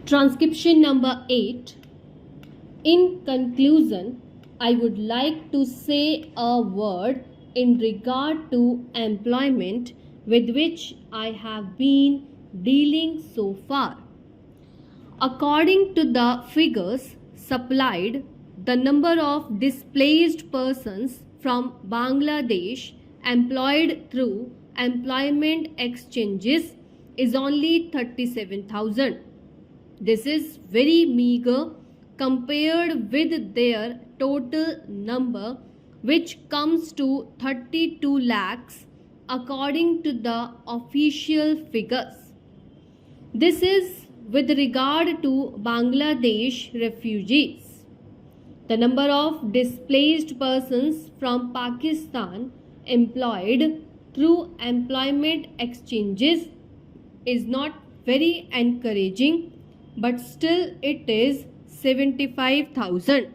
Transcription number 8. In conclusion, I would like to say a word in regard to employment with which I have been dealing so far. According to the figures supplied, the number of displaced persons from Bangladesh employed through employment exchanges is only 37,000. This is very meager compared with their total number, which comes to 32 lakhs according to the official figures. This is with regard to Bangladesh refugees. The number of displaced persons from Pakistan employed through employment exchanges is not very encouraging, but still it is 75,000.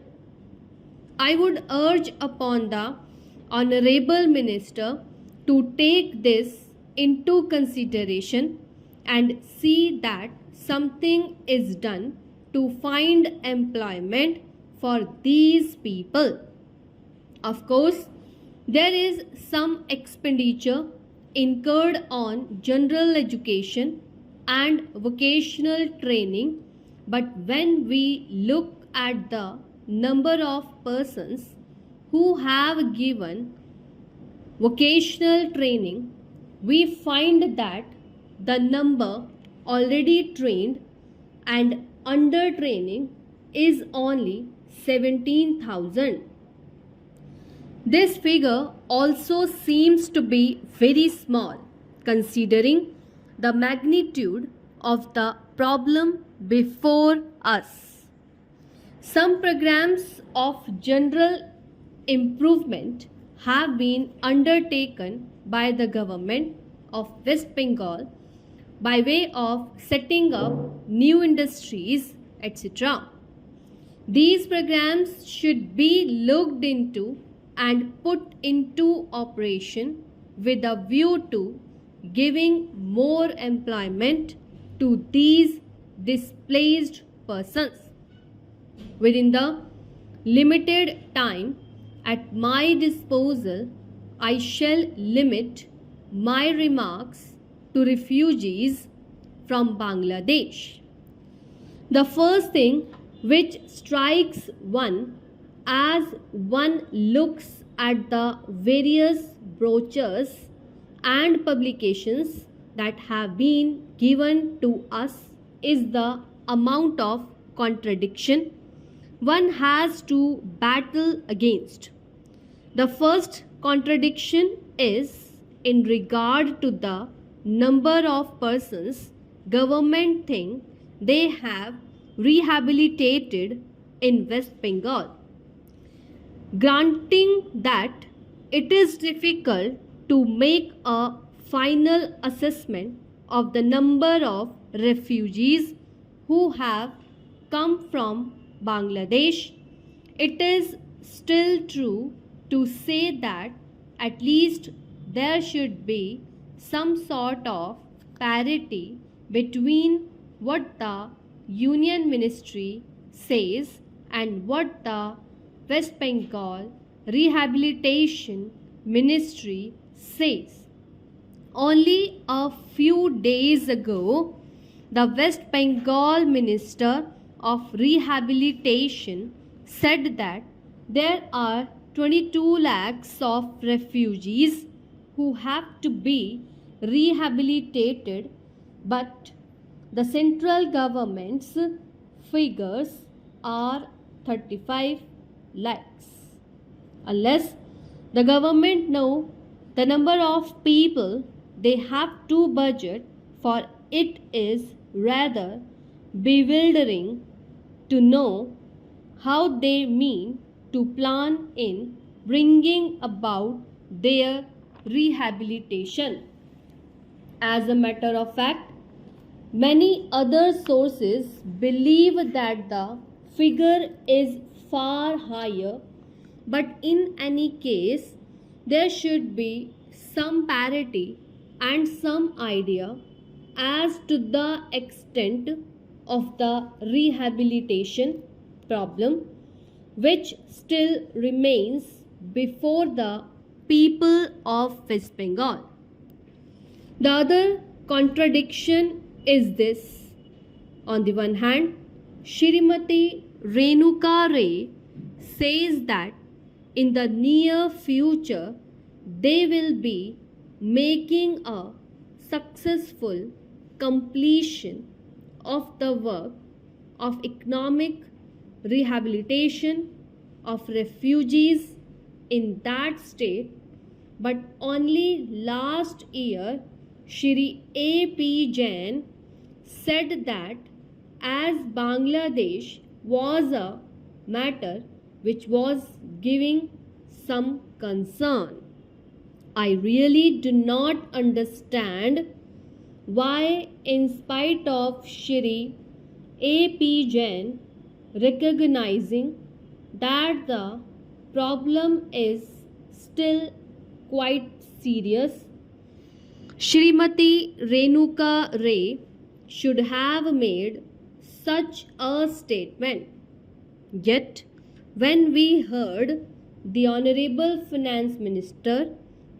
I would urge upon the Honorable Minister to take this into consideration and see that something is done to find employment for these people. Of course, there is some expenditure incurred on general education and vocational training, but when we look at the number of persons who have given vocational training, we find that the number already trained and under training is only 17,000. This figure also seems to be very small considering the magnitude of the problem before us. Some programs of general improvement have been undertaken by the government of West Bengal by way of setting up new industries, etc. These programs should be looked into and put into operation with a view to giving more employment to these displaced persons. Within the limited time at my disposal, I shall limit my remarks to refugees from Bangladesh. The first thing which strikes one as one looks at the various brochures and publications that have been given to us is the amount of contradiction one has to battle against. The first contradiction is in regard to the number of persons government think they have rehabilitated in West Bengal. Granting that it is difficult to make a final assessment of the number of refugees who have come from Bangladesh, it is still true to say that at least there should be some sort of parity between what the Union Ministry says and what the West Bengal Rehabilitation Ministry says. Only a few days ago, the West Bengal Minister of Rehabilitation said that there are 22 lakhs of refugees who have to be rehabilitated, but the central government's figures are 35 lakhs. Unless the government know the number of people they have to budget for, it is rather bewildering to know how they mean to plan in bringing about their rehabilitation. As a matter of fact, many other sources believe that the figure is far higher, but in any case, there should be some parity and some idea as to the extent of the rehabilitation problem which still remains before the people of West Bengal. The other contradiction is this. On the one hand, Shrimati Renuka Ray says that in the near future they will be making a successful completion of the work of economic rehabilitation of refugees in that state, but only last year Shri A.P. Jain said that as Bangladesh was a matter which was giving some concern. I really do not understand why, in spite of Shri A.P. Jain recognizing that the problem is still quite serious, Shrimati Renuka Ray should have made such a statement. Yet, when we heard the Honorable Finance Minister,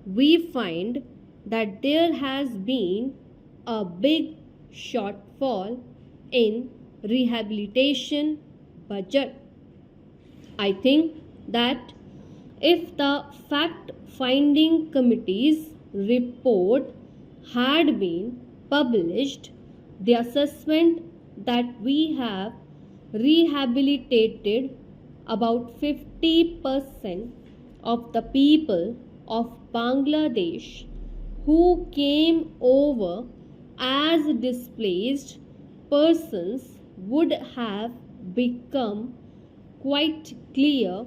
we find that there has been a big shortfall in rehabilitation budget. I think that if the fact-finding committee's report had been published, the assessment that we have rehabilitated about 50% of the people of Bangladesh who came over as displaced persons would have become quite clear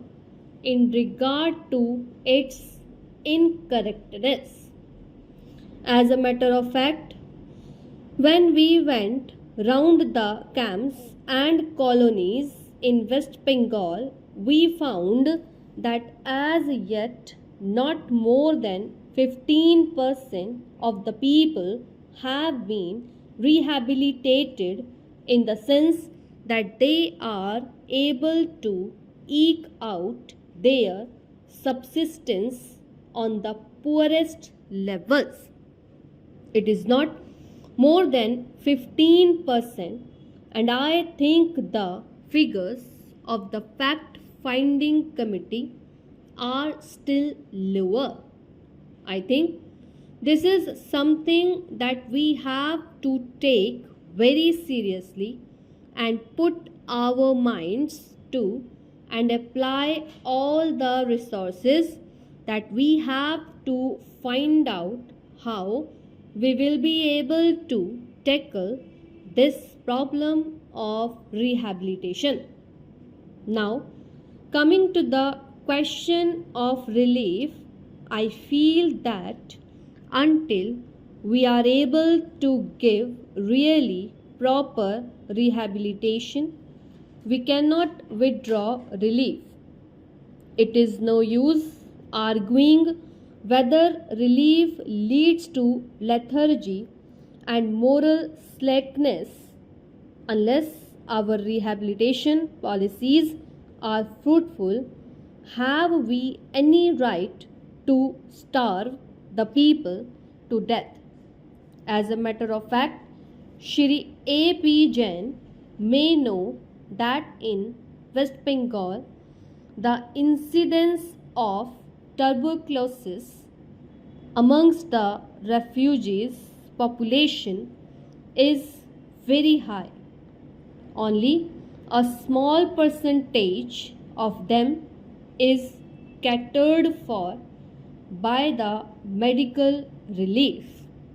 in regard to its incorrectness. As a matter of fact, when we went round the camps and colonies in West Bengal, we found that as yet not more than 15% of the people have been rehabilitated in the sense that they are able to eke out their subsistence on the poorest levels. It is not more than 15%, and I think the figures of the fact-finding committee are still lower. I think this is something that we have to take very seriously and put our minds to and apply all the resources that we have to find out how we will be able to tackle this problem of rehabilitation. Now, coming to the question of relief, I feel that until we are able to give really proper rehabilitation, we cannot withdraw relief. It is no use arguing whether relief leads to lethargy and moral slackness unless our rehabilitation policies are fruitful. Have we any right to starve the people to death? As a matter of fact, Shri A.P. Jain may know that in West Bengal, the incidence of tuberculosis amongst the refugees population is very high. Only a small percentage of them is catered for by the medical relief.